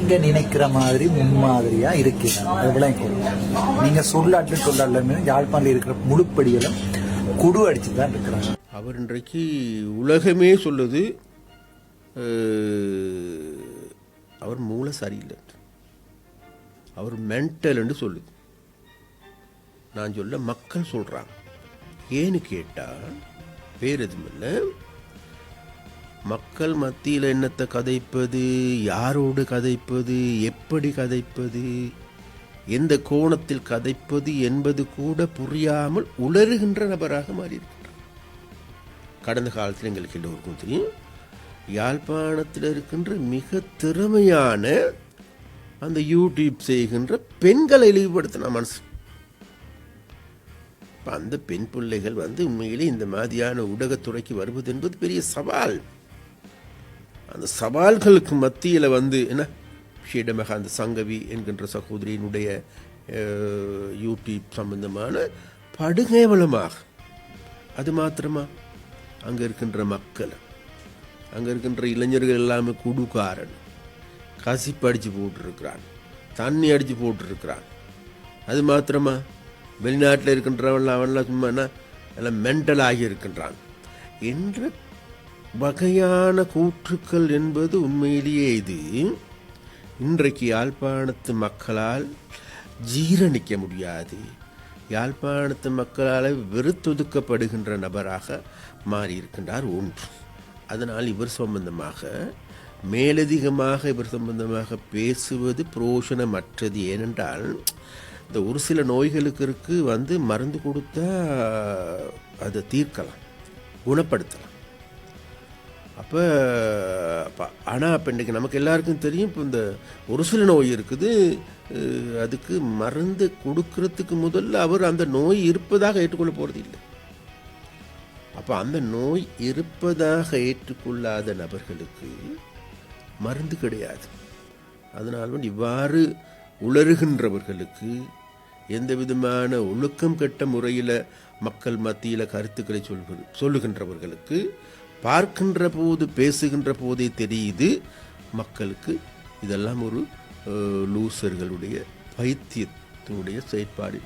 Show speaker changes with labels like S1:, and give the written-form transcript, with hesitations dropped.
S1: நீங்க நினைக்கிற மாதிரி முன்மாதிரியா இருக்கிறாங்க. நீங்க சொல்லாட்டு யாழ்ப்பாணத்தில் இருக்கிற முழுப்படிகளும் குடு அடிச்சு தான் இருக்கிறாங்க.
S2: அவர் இன்றைக்கு உலகமே சொல்லுது அவர் மூளை சரியில்லை, அவர் மென்டல் என்று சொல்லுது. நான் சொல்ல மக்கள் சொல்றாங்க. ஏன்னு கேட்டால் வேறு எதுவும் இல்லை, மக்கள் மத்தியில் என்னத்தை கதைப்பது, யாரோடு கதைப்பது, எப்படி கதைப்பது, எந்த கோணத்தில் கதைப்பது என்பது கூட புரியாமல் உளறுகின்ற நபராக மாறியிருக்கிறார். கடந்த காலத்தில் எங்களுக்கு எல்லோருக்கும் தெரியும், யாழ்ப்பாணத்தில் இருக்கின்ற மிக திறமையான அந்த யூடியூப் செய்கின்ற பெண்களை இழிவுபடுத்தின மனசு. அந்த பெண் பிள்ளைகள் உண்மையிலே இந்த மாதிரியான ஊடகத்துறைக்கு வருவது என்பது பெரிய சவால். அந்த சவால்களுக்கு மத்தியில் என்ன ஷீடமக அந்த சங்கவி என்கின்ற சகோதரியினுடைய யூடியூப் சம்பந்தமான படுகேவலமாக, அது மாத்திரமா அங்கே இருக்கின்ற மக்கள், அங்கே இருக்கின்ற இளைஞர்கள் எல்லாமே குடுக்காரன், கசிப்பு அடித்து போட்டிருக்கிறான், தண்ணி அடித்து போட்டிருக்கிறான். அது மாத்திரமா வெளிநாட்டில் இருக்கின்றவன் அவன்லாம் சும்மா எல்லாம் மென்டல் ஆகி இருக்கின்றான் என்ற வகையான கூற்றுக்கள் என்பது உண்மையிலேயே இது இன்றைக்கு யாழ்ப்பாணத்து மக்களால் ஜீரணிக்க முடியாது. யாழ்ப்பாணத்து மக்களால் வெறுத்தொதுக்கப்படுகின்ற நபராக மாறியிருக்கின்றார் ஒன்று. அதனால் இவர் சம்பந்தமாக மேலதிகமாக இவர் சம்பந்தமாக பேசுவது புரோஷனமற்றது. ஏனென்றால் இந்த ஒரு சில நோய்களுக்கு மருந்து கொடுத்தா அதை தீர்க்கலாம், குணப்படுத்தலாம். அப்போ ஆனால் இப்போ இன்றைக்கி நமக்கு எல்லாருக்கும் தெரியும், இப்போ இந்த ஒரு சில நோய் இருக்குது, அதுக்கு மருந்து கொடுக்கறதுக்கு முதல்ல அவர் அந்த நோய் இருப்பதாக ஏற்றுக்கொள்ள போகிறது இல்லை. அப்போ அந்த நோய் இருப்பதாக ஏற்றுக்கொள்ளாத நபர்களுக்கு மருந்து கிடையாது. அதனால் இவ்வாறு உளறுகின்றவர்களுக்கு, எந்த விதமான ஒழுக்கம் கெட்ட முறையில் மக்கள் மத்தியில் கருத்துக்களை சொல்லுகின்றவர்களுக்கு பார்க்கின்ற போது, பேசுகின்ற போதே தெரியுது மக்களுக்கு இதெல்லாம் ஒரு லூசர்களுடைய பைத்தியத்தினுடைய செயற்பாடு.